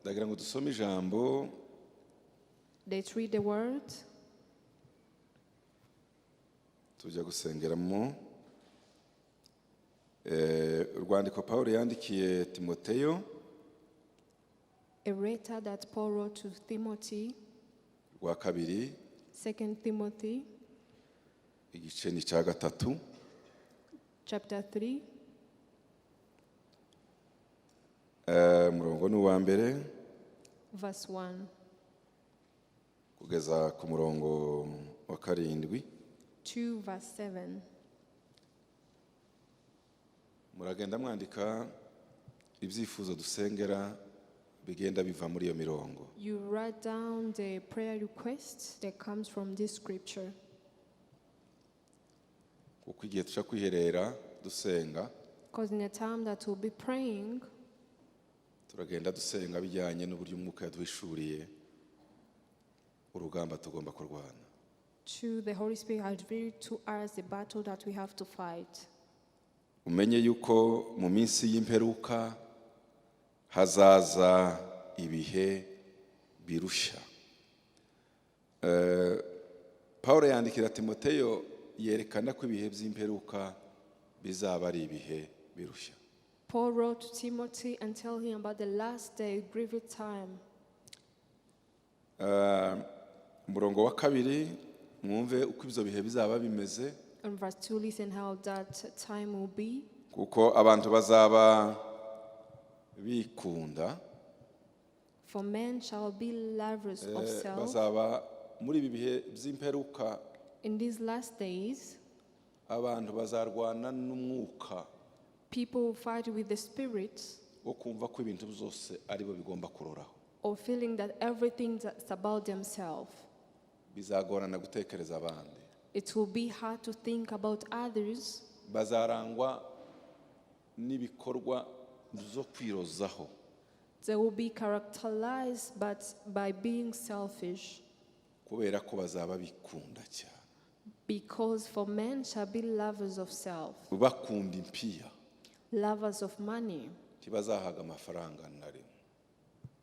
ndagira ngo dusome ijambo. Let's read the word. Tujya gusengeramo urwandiko Pawulo yandikiye Timoteyo. A letter that Paul wrote to Timothy. Rwa kabiri. 2 Timothy. Igice ni cya gatatu. Chapter 3. Murongo ni uwa mbere. Verse 1. Kugeza ku murongo wa karindwi. 2 verse 7. Muragenda mwandika ibyifuzo dusengera bigenda biva muri iyo mirongo. You write down the prayer request that comes from this scripture. Kuko igihe tuca kwiherera dusenga. Because in the time that we'll be praying, turagenda dusenga bijyanye n'uburyo umwuka yaduhishuriye urugamba tugomba kurwana. The Holy Spirit has revealed to us the battle that we have to fight. Umenye yuko mu minsi y'imperuka hazaza ibihe birusha. Pawulo yandikira Timoteyo yerekana ko ibihe by'imperuka bizaba ari ibihe birusha. Paul wrote to Timothy and tell him about the last day, grievous time. Murongo wa kabiri mwumve uko ibyo bihe bizaba bimeze. In verse 2, listen how that time will be. Kuko abantu bazaba bikunda. For men shall be lovers of self. Bazaba muri ibi bihe by'imperuka. In these last days, abantu bazarwana n'umwuka. People will fight with the spirit. Wo kumva ko ibintu byose ari bo bigomba kuroraho. Or feeling that everything is about themselves. Bizagorana gutekereza abandi. It will be hard to think about others. Bazarangwa n'ibikorwa zo kwirozaho. They will be characterized by being selfish. Kubera ko bazaba bikunda cyane. Because for men shall be lovers of self. Bakunda impiya. Lovers of money. Tibazahaga amafaranga nari.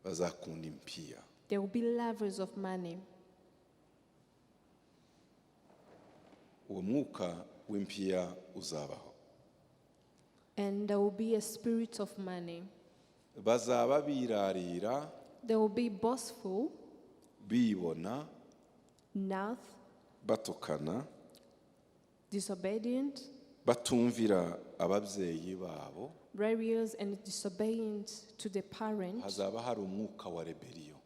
Bazakunda impiya. They will be lovers of money. Uwo mwuka w'impiya uzabaho. And there will be a spirit of money. Bazaba birarira. They will be boastful. Bibona. Nath. Batukana. Disobedient. Batumvira ababyeyi babo. Rebellious and disobedient to the parent. Hazaba hari umwuka wa rebellion.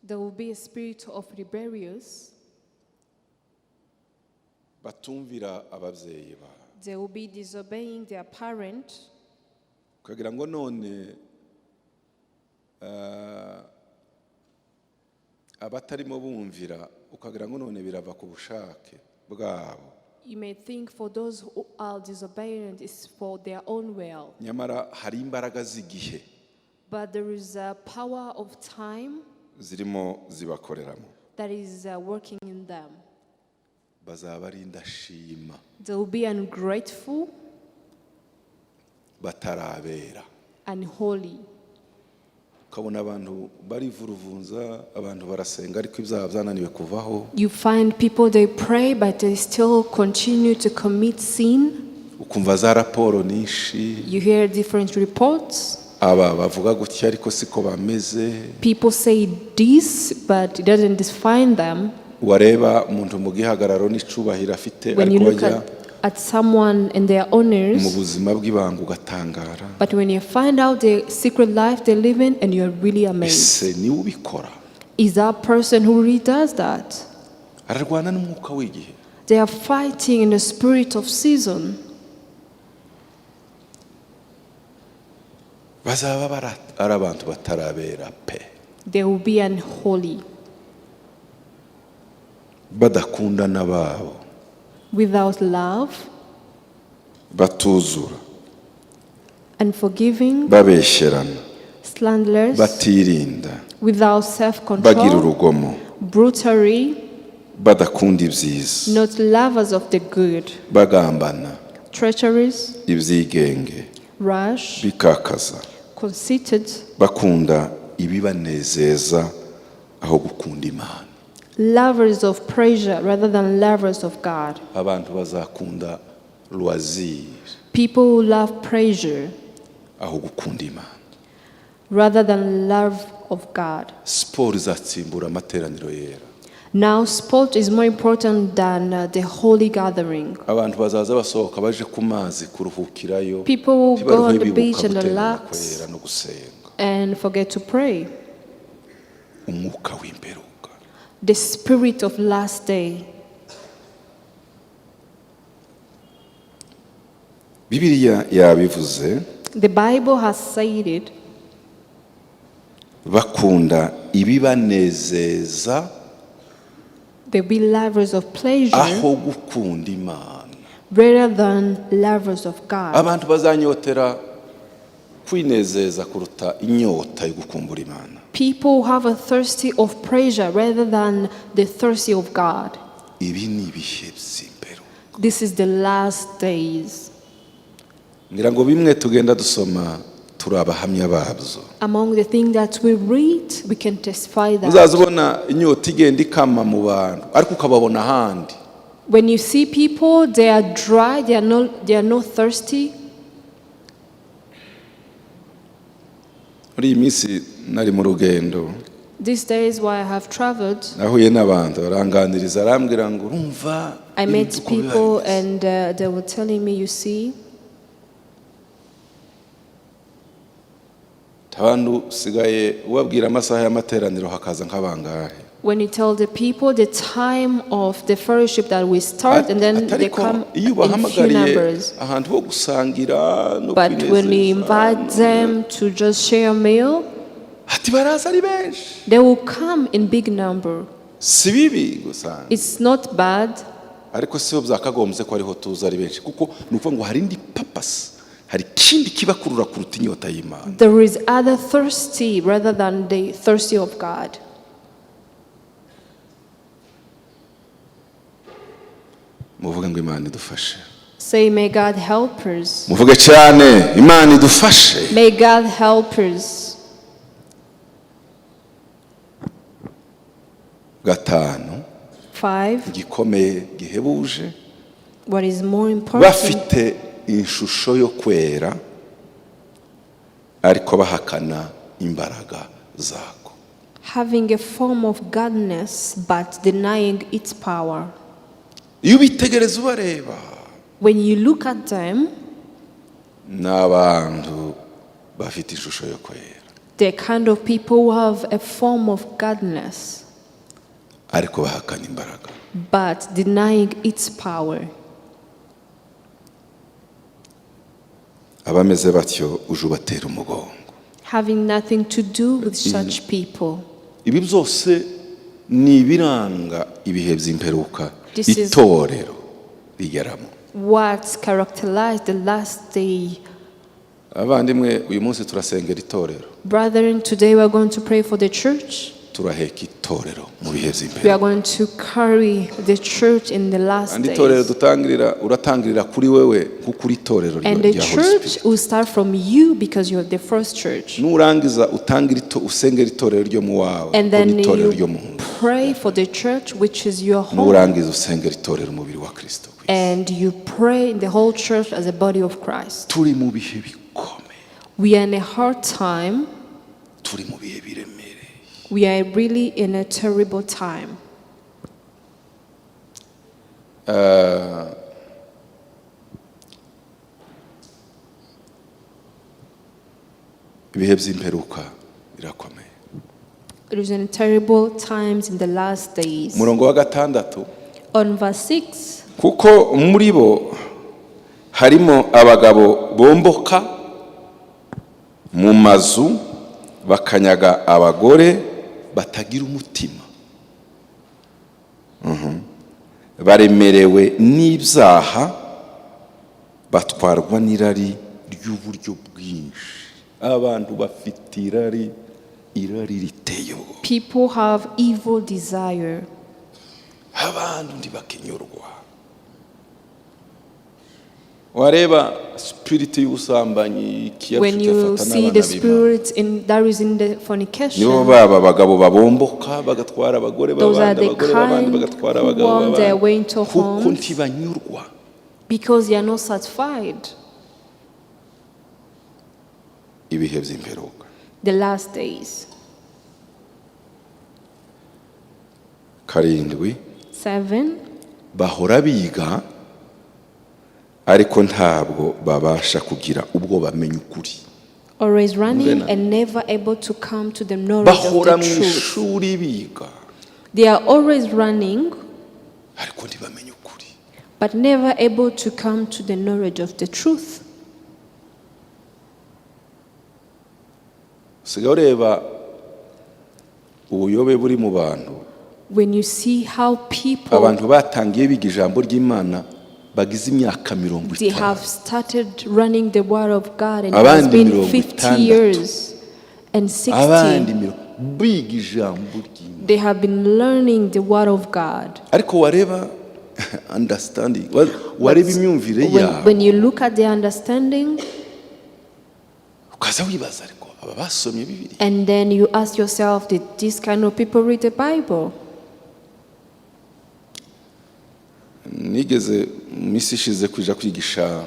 There will be a spirit of rebellious. Batumvira ababyeyi babo. They will be disobeying their parent. Kugira ngo none abatarimo bumvira ukagira ngo none birava ku bushake bwabo. You may think for those who are disobedient is for their own will. Nyamara hari imbaraga z'igihe. But there is a power of time zirimo zibakoreramo. that is working in them. Bazaba ari indashima. They will be ungrateful, batarabera, unholy. Ukabona abantu barivuruvunza, abantu barasenga ariko ibyaha byananiwe kuvaho. You find people, they pray but they still continue to commit sin. Ukumva za raporo nishi. You hear different reports. Aba bavuga gutya ariko siko bameze. People say this but it doesn't define them. Wareba umuntu mu gihagararo n'icubahiro afite When you ariko look bajya at someone and their honors, mu buzima bw'ibanga ugatangara. but when you find out the secret life they live in, and you're really amazed. Ese ni ubikora. Is that person who really does that? Ararwana n'umwuka w'igihe. They are fighting in the spirit of season. Bazaba ari abantu batarabera pe. They will be unholy. Badakunda n'ababo. Without love. Batuzura. Unforgiving. Babesherana. Slanderers. Batirinda. Without self-control. Bagira urugomo. Brutally. Badakunda ibyiza. Not lovers of the good. Bagambana. Treacherous. Ibyigenge. Rash. Bikakaza. Conceited. Bakunda ibibanezeza aho gukunda Imana. Lovers of pleasure rather than lovers of God. Abantu bazakunda loisir People who love pleasure aho gukunda Imana. rather than love of God. Sport izatsimbura amateraniro yera. Now sport is more important than the holy gathering. Abantu bazaza basohoka baje ku mazi kuruhukirayo. People will go on the Ntibaruhe beach bibuka and guterana relax kwera no gusenga. and forget to pray. Umwuka w'imperuka. The spirit of last day. Bibiliya yabivuze. The Bible has said it. Bakunda ibibanezeza They be lovers of pleasure aho gukunda Imana. rather than lovers of God. Abantu bazanyotera kwinezeza kuruta inyota yo gukumbura Imana. People have a thirsty of pleasure rather than the thirsty of God. Ibi ni ibihe by'imperuka. This is the last days. Ngira ngo bimwe tugenda dusoma turi abahamya babyo. Among the things that we read, we can testify that. Uzazibona inyota igenda ikama mu bantu ariko ukababona ahandi. When you see people, they are dry, they are not thirsty. Muri iyi minsi nari mu rugendo. These days while I have traveled, Nahuye n'abantu baranganiriza arambwira ngo urumva. I met people and they were telling me, you see, abantu sigaye ubabwira amasaha y'amateraniro hakaza nk'abangahe. when you tell the people the time of the fellowship that we start, and then they come iyo in few bahamagariye numbers. ahantu ho gusangira no But when we invite them to just share a meal, ati baraza ari benshi. they will come in big number. Si bibi gusanga It's not bad, ariko siho byakagombye ko ariho tuza ari benshi kuko nukuvuga ngo hari indi purpose, hari kindi kibakurura kuruta inyota y'Imana. there is other thirsty rather than the thirsty of God. Muvuge ngo Imana idufashe. Say, may God help us. Muvuge cyane Imana idufashe. May God help us. Gatanu 5. gikomeye gihebuje What is more important, bafite ishusho yo kwera ariko bahakana imbaraga zako. having a form of godness but denying its power. Iyo ubitegereza ubareba When you look at them, n'abantu bafite ishusho yo kwera they're kind of people who have a form of godness ariko bahakana imbaraga. but denying its power. Abameze batyo uje ubatera umugongo. Having nothing to do with such people. Ibi byose ni ibiranga ibihe by'imperuka This is- itorero rigeramo. What characterized the last day? Abandimwe uyu munsi turasengera itorero, Brethren, today we are going to pray for the church. turaheka itorero mu bihe We are by'imperuka. going to carry the church in the last Kandi itorero days. uratangirira kuri wewe kuko uri itorero And the rya Holy church Spirit. will start from you because you're the first church. Nurangiza utangire usengera itorero ryo mu wawe, And kuko then itorero ryo you mu nzu. pray for the church, which is your home. Nurangiza usengera itorero umubiri wa Kristo. And you pray in the whole church as a body of Christ. Turi mu bihe bikomeye, We are in a hard time. turi mu bihe biremereye. We are really in a terrible time. Ibihe by'imperuka birakomeye. It is in terrible times in the last days. Umurongo wa 6, On verse 6, kuko muri bo harimo abagabo bomboka mu mazu bakanyaga abagore batagira umutima. Baremerewe n'ibyaha batwarwa n'irari ry'uburyo bwinshi. Abantu bafite irari riteye ubwoba. people have evil desire. Abantu ntibakenyurwa. wareba spirit y'ubusambanyi When you see the spirit that is in the fornication, nibo baba bagabo babomboka bagatwara abagore those are babandi the abagore babandi kind bagatwara who abagabo want their way babandi into kuko homes ntibanyurwa because they are not satisfied. ibihe by'imperuka. The last days. 7 bahora biga ariko ntabwo babasha kugira ubwo bamenya ukuri. Always running and never able to come to the knowledge of bahora the mu truth. ishuri biga They are always running ariko ntibamenya ukuri. but never able to come to the knowledge of the truth. usigaye ureba ubuyobe buri mu bantu. When you see how people, abantu batangiye biga ijambo ry'Imana bagize imyaka they 50, have started running the word of God and it Abandi has been 60 50 years and 60. abandi biga ijambo ry'Imana They have been learning the word of God. ariko wareba understanding wareba imyumvire yabo When you look at the understanding, ukaza wibaza ariko aba basomye Bibiliya and then you ask yourself, did these kind of people read the Bible? nigeze misi ishize kuja kwigisha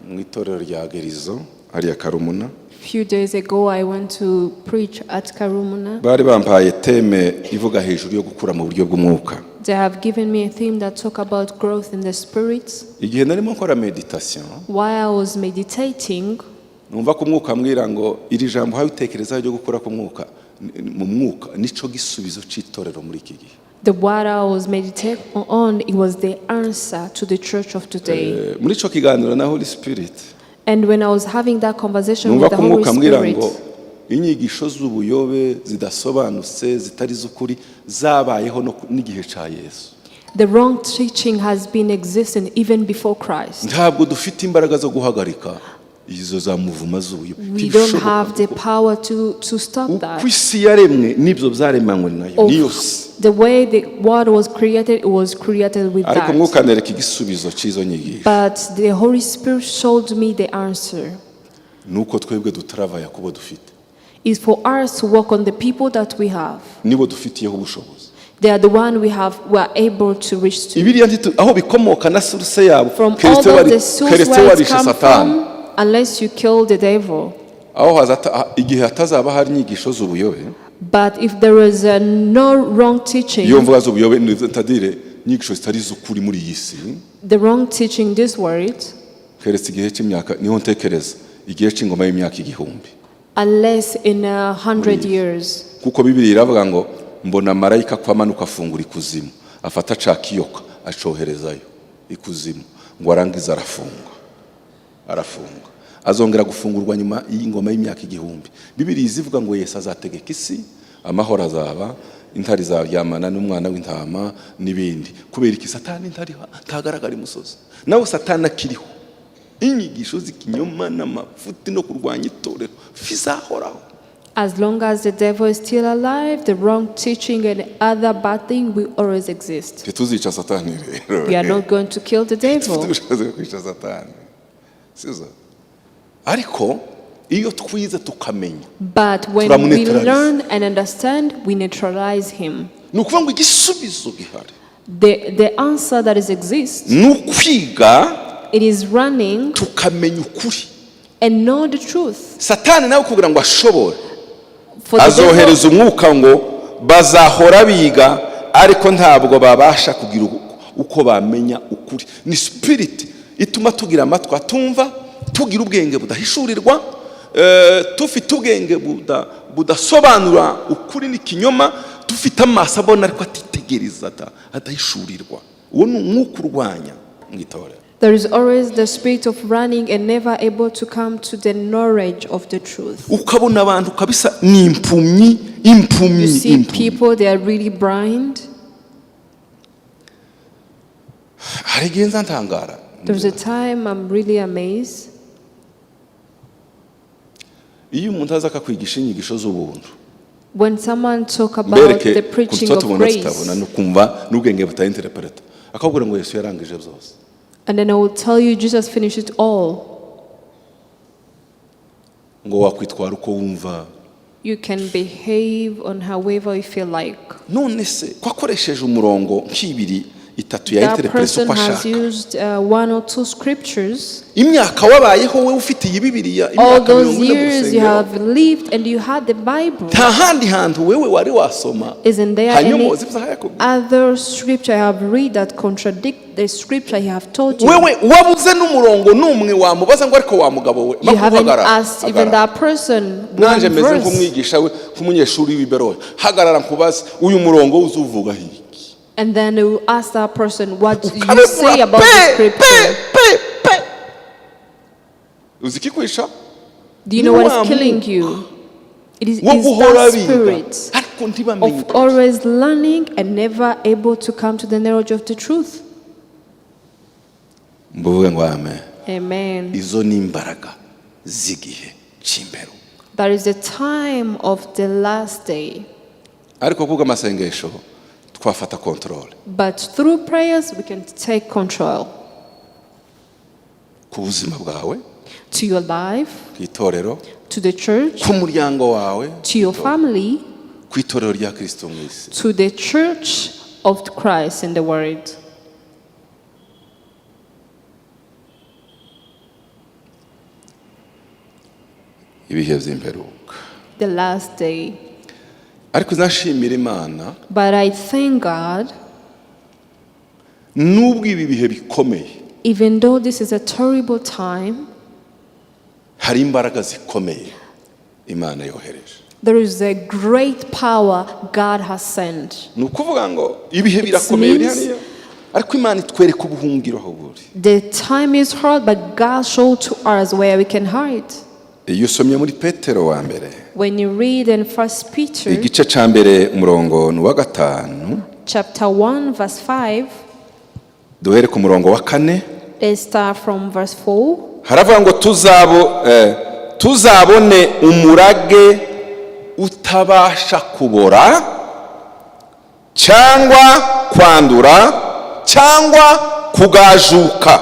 mu itorero rya Gerizo hariya Karumuna. A few days ago, I went to preach at Karumuna. bari bampaye teme ivuga hejuru yo gukura mu buryo bw'umwuka. They have given me a theme that talk about growth in the spirit. igihe narimo nkora meditation While I was meditating, numva ko umwuka ambwira ngo iri jambo hawe utekereza ryo gukura ku mwuka mu mwuka nico gisubizo cy'itorero muri iki gihe. the word I was meditating on, it was the answer to the church of today. muri ico kiganiro na Holy Spirit And when I was having that conversation numva with the ko Holy umwuka ambwira ngo Spirit, inyigisho z'ubuyobe zidasobanutse zitari z'ukuri zabayeho n'igihe ca Yesu. the wrong teaching has been existing even before Christ. ntabwo dufite imbaraga zo guhagarika izo za muvuma z'ubuyobe. We don't have the power to stop that. uko isi yaremwe nibyo byaremanywe nayo niyo si. The way the world was created, it was created with ariko that. umwuka nereka igisubizo cy'izo nyigisho But the Holy Spirit showed me the answer. nuko twebwe dutaravaya kubo dufite Is for us to work on the people that we have. nibo dufitiyeho ubushobozi. They are the one we are able to reach to. Bibiliya aho bikomoka na source yabo From all of the source where it come from, unless you kill the devil. aho igihe hatazaba hari inyigisho z'ubuyobe. But if there is no wrong teaching, iyo mvuga z'ubuyobe ntadire inyigisho zitari z'ukuri muri iyi si. the wrong teaching this word, keretse igihe cy'imyaka niho ntekereza igihe cy'ingoma y'imyaka 1000. unless in 100 years. kuko Bibiliya iravuga ngo mbona marayika kwamanuka afungura ikuzimu afata cakiyoka acoherezayo ikuzimu ngo arangiza arafunga azongera gufungurwa nyuma y'ingoma y'imyaka 1000. Bibiliya izivuga ngo Yesu azategeka isi amahoro azaba intari zaryamana n'umwana w'intama n'ibindi kubera iki Satani ntari ntagaragara imusozi nawe Satani akiriho inyigisho z'ikinyoma n'amafuti no kurwanya itorero fizahoraho. As long as the devil is still alive, the wrong teaching and other bad thing will always exist. tuzica Satani rero. We are not going to kill the devil. kwica Satani sizo ariko iyo twize tukamenya But when we learn and understand, we neutralize him. nukuvuga ngo igisubizo gihari The answer that exists, nukwiga it is running tukamenya ukuri. and know the truth. Satani nawe kugira ngo ashobore For the devil, azohereza umwuka ngo bazahora biga ariko ntabwo babasha kugira uko bamenya ukuri. Ni spirit ituma tugira amatwi atumva, tugira ubwenge budahishurirwa, tufite ubwenge budasobanura ukuri n'ikinyoma, dufite amaso abona ariko atitegereza adahishurirwa. Uwo ni umwuka urwanya mu itorero. there is always the spirit of running and never able to come to the knowledge of the truth. Ukabona abantu kabisa ni impumyi. You see people, they are really blind. Harigenza ntangara. There's a time I'm really amazed. Iyo umuntu aza akakwigisha inyigisho z'ubuntu, When someone talk about the preaching of grace, nukumva n'ubwenge butainterpreta akabwira ngo Yesu yarangije byose. And then I will tell you, Jesus finished it all. ngo wakwitwara uko wumva. You can behave on however you feel like. None se ko akoresheje umurongo nk'ibiri itatu ya That interpretation person uko has ashaka. used 1 or 2 scriptures. Imyaka wabayeho wowe ufite iyi Bibiliya All imyaka those 40 years you have lived and you had the Bible. nta handi hantu wewe wari wasoma Isn't there hanyuma any uzibza yakubwira other scripture I have read that contradict the scripture I have told you? wewe wabuze n'umurongo numwe wamubaza ngo ariko wa mugabo we You haven't asked even that person nanje one meze verse. nk'umwigisha we nk'umunyeshuri w'ibero hagarara nkubaza uyu murongo uzuvuga hiki. And then you ask that person, what do you say about the scripture? uzikikwisha Do you know what is killing you? It is that spirit of always learning and never able to come to the knowledge of the truth. mbuvuge ngo amen. Amen. Izo ni imbaraga z'igihe cy'imbero. That is the time of the last day. Ariko kuko amasengesho twafata control. But through prayers we can take control ku buzima bwawe, to your life, ku itorero, to the church, ku muryango wawe, to your family, ku itorero rya Kristo mu isi. to the church of Christ in the world. Ibihe by'imperuka. The last day. Ariko nashimira Imana But I thank God, nubwo ibi bihe bikomeye, even though this is a terrible time, hari imbaraga zikomeye Imana yohereje. there is a great power God has sent. Ni ukuvuga ngo ibihe birakomeye biri hariya, ariko Imana itwereka ubuhungiro aho buri. The time is hard, but God showed to us where we can hide. Iyo usomye muri Petero wa mbere, When you read in 1 Peter igice ca mbere umurongo wa 5, chapter 1 verse 5, duhere ku murongo wa 4, let's start from verse 4. haravuga ngo tuzabone umurage utabasha kubora cyangwa kwandura cyangwa kugajuka,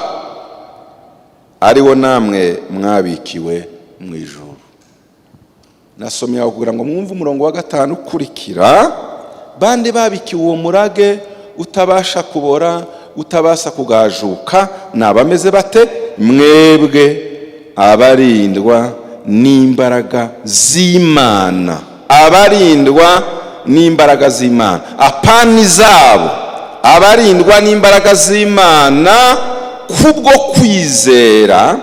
ariwo namwe mwabikiwe mu ijuru. Nasomye aho kugira ngo mwumve umurongo wa 5 ukurikira. Bande babikiwe uwo murage utabasha kubora, utabasha kugajuka, nabameze bate? Mwebwe abarindwa n'imbaraga z'Imana. Abarindwa n'imbaraga z'Imana, apani zabo. Abarindwa n'imbaraga z'Imana kubwo kwizera,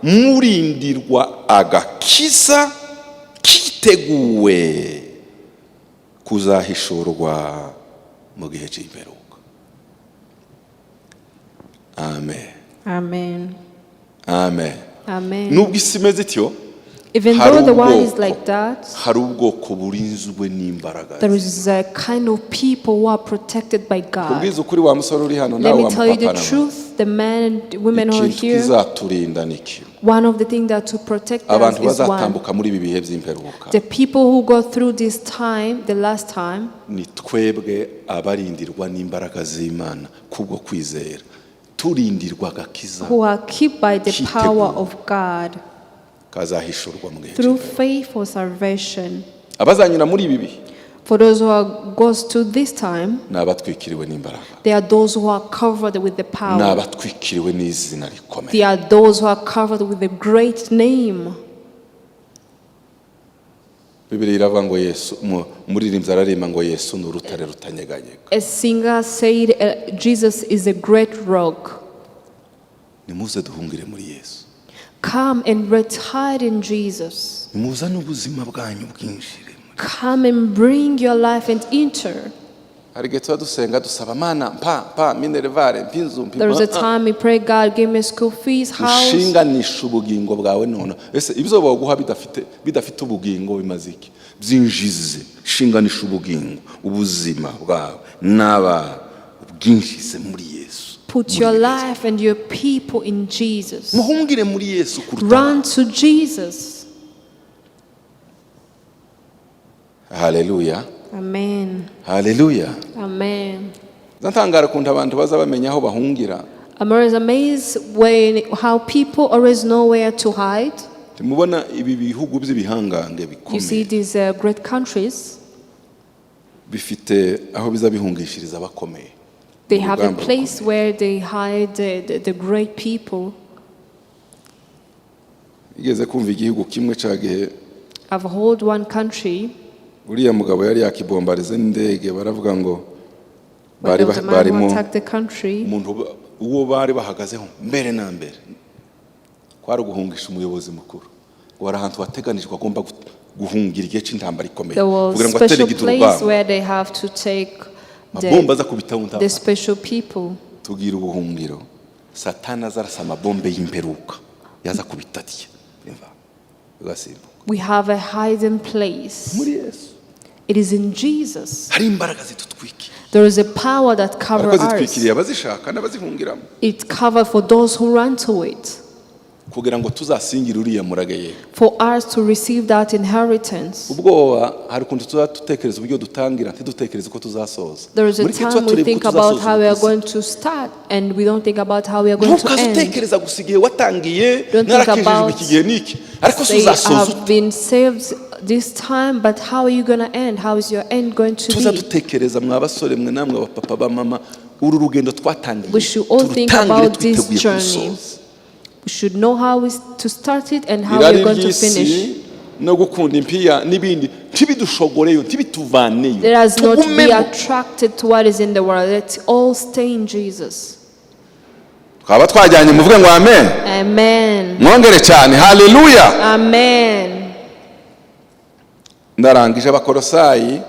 murindirwa agakiza kiteguwe kuzahishurwa mu gihe cy'imperuka. Amen. Amen. Amen. Amen. Nubwo isi imeze ityo, Even though the world is like that, hari ubwoko burinzwe n'imbaraga. there is a kind of people who are protected by God. Kubwiza ukuri wa musore uri hano Let nawe me wa tell you the mupapa, truth, the men and women who are ikintu here, kizaturinda niki? one of the things that to protect us Abantu is one. bazatambuka muri ibi bihe by'imperuka The people who go through this time, the last time, ni twebwe abarindirwa n'imbaraga z'Imana kubwo kwizera, turindirwa agakiza who are kept by the power of God kazahishurwa mu gihe through cy'imperuka. faith for salvation. Abazanyura muri ibi bihe For those who goes to this time, ni abatwikiriwe n'imbaraga, they are those who are covered with the ni power. abatwikiriwe n'izina rikomeye. They are those who are covered with the great name. Bibiliya iravuga ngo Yesu, umuririmbyi araririmba ngo Yesu ni urutare rutanyeganyega. A singer said, Jesus is a great rock. Nimuze duhungire muri Yesu, Come and retire in Jesus. nimuzane ubuzima bwanyu bwinjire. Come and bring your life and enter. Hari igihe tuba dusenga dusaba Mana mpa minervare mpinzu mpi. There is a time we pray, God, give me school fees, house. Ushinganisha ubugingo bwawe none. Ese ibyo baguha bidafite ubugingo bimaze iki? Byinjize, shinganisha ubugingo, ubuzima bwawe naba bwinjize muri Yesu. Put your life and your people in Jesus. Muhungire muri Yesu kuruta. Run to Jesus. Hallelujah. Amen. Hallelujah. Amen. Zantangara kunta abantu baza bamenya aho bahungira. I'm always amazed how people always know where to hide. mubona ibi bihugu by'ibihangange You see bikomeye these great countries, bifite aho biza bihungishiriza abakomeye. they have a place where they hide the great people. Igeze kumva igihugu kimwe cagihe I've heard one country, uriya mugabo yari yakibombarize n'indege baravuga ngo there was a man who attacked the country. umuntu uwo bari bahagazeho mbere na mbere kwari guhungisha umuyobozi mukuru ngo wari ahantu wateganijwe agomba guhungira igihe cy'intambara ikomeye There was kugira ngo a special atere place igituro where they have to take mabomba za kubitaho the ntaba special people. tugira ubuhungiro satani azarasa amabombe y'imperuka yaza kubitatiye ugasimbuka. We have a hiding place. Muri Yesu It is in Jesus. hari imbaraga zitutwikiye There is a power that covers ariko us. zitwikiriye abazishaka n'abazihungiramo It covers for those who run to it, kugira ngo tuzasingire uriya murage ye. for us to receive that inheritance. ubwoba hari ukuntu tuzatekereza uburyo dutangira ntidutekereze ko tuzasoza. There is a Muri gihe time tuba we tureba think uko about how we are tuzasoza going to start and we don't think about how we are going to ntukaze end. utekereza gusa igihe watangiye Don't think narakijijwe about iki gihe niki ariko Say, tuzasoza I've been saved this time, but how are you going to end? How is your end going to tuza be? dutekereza mwa basore mwe namwe abapapa bamama uru rugendo twatangiye We should all think turutangire about this twiteguye journey. kurusoza. We should know how to start it and how we irari are going to ry'isi finish. no gukunda impiya n'ibindi ntibidushogoreyo ntibituvaneyo Let us not be tugumemo. attracted to what is in the world. Let's all stay in Jesus. twaba twajyanye muvuge ngo amen Amen. mwongere cyane haleluya. Amen. ndarangije abakorosayi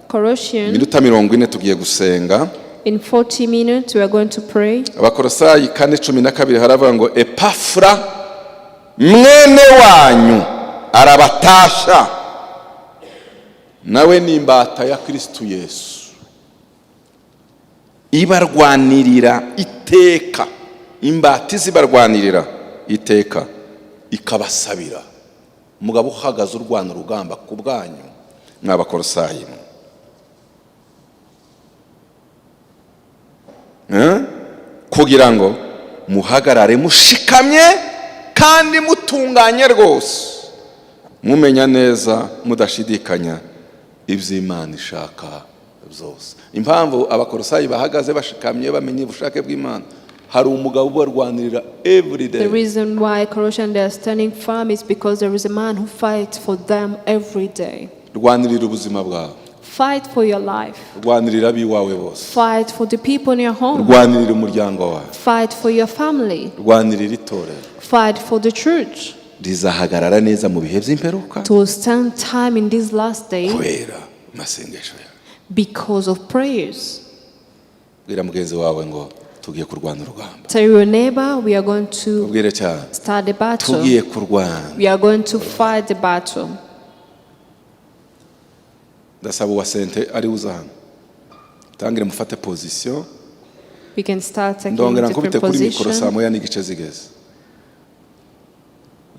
Colossians, minota 40 tugiye gusenga. in 40 minutes we are going to pray. abakorosayi 4:12 haravuga ngo Epafra mwene wanyu arabatasha nawe ni imbata ya Kristo Yesu ibarwanirira iteka imbata zibarwanirira iteka ikabasabira mugabo uhagaze urwana urugamba ku bwanyu mw'abakorosayi kugira ngo muhagarare mushikamye kandi mutunganye rwose mumenya neza mudashidikanya iby'Imana ishaka byose. Impamvu abakorosayi bahagaze bashikamye bamenye ubushake bw'Imana hari umugabo ubarwanirira every day. The reason why Colossians they are standing firm is because there is a man who fights for them every day. Rwanirira ubuzima bwawe. Fight for your life. Rwanirira abiwawe bose. Fight for the people in your home. Rwanirira umuryango wawe. Fight for your family. Rwanirira itorero. Fight for the church. Rizahagarara neza mu bihe by'imperuka. To stand time in this last day Kubera masengesho yawe. because of prayers. Bwira mugenzi wawe ngo tugiye kurwana urugamba. Tell your neighbor we are going to Ubwire cyane. start the battle. Tugiye kurwana. We are going to fight the battle. Ndasaba uwa sente ari uzana. Tangire mufate position. We can start taking Ndongera different nkubite kuri mikoro saa positions. moya n'igice zigeze.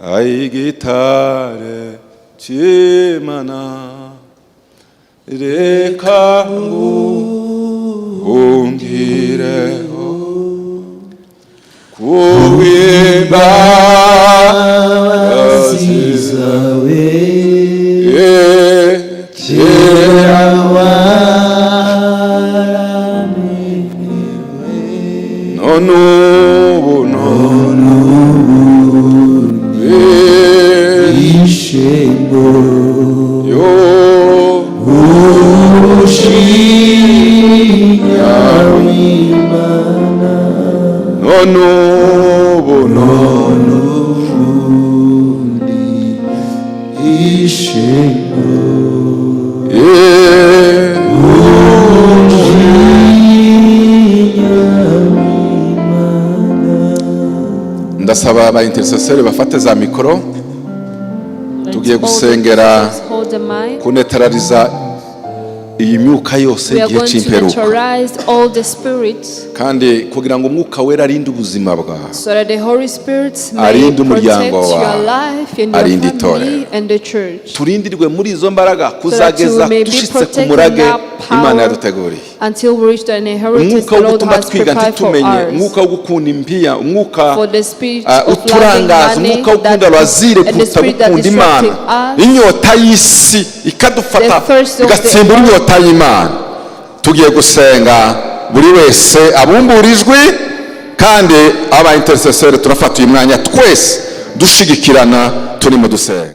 Ai gitare chimana reka ngungire kuwimba zawe ndasaba aba intercesseur bafate za mikoro tugiye gusengera Hold the mic. kunetraliza iyi myuka yose We are igihe going to cy'imperuka neutralize all the spirits kandi kugira ngo umwuka wera arinde ubuzima bwawe so that the Holy Spirit may Arinde protect umuryango your wawe. life and Arinde your family itorero. and the church. turindirwe muri izo mbaraga that you kuzageza may be dushitse ku protected murage in that power. Imana yaduteguriye. until we reach the inheritance umwuka the wo Lord gutuma has twiga prepared for ntitumenye, us. umwuka wo gukunda impiya, umwuka For the spirit of loving uturangaza, money, umwuka wo gukunda razire and the kuruta spirit that gukunda is Imana, distracting us, inyota y'isi ikadufata the thirst of the igatsimbura world. inyota y'Imana. Tugiye gusenga, buri wese abumbura ijwi, kandi aba intercessor turafata uyu mwanya twese dushigikirana turimo dusenga.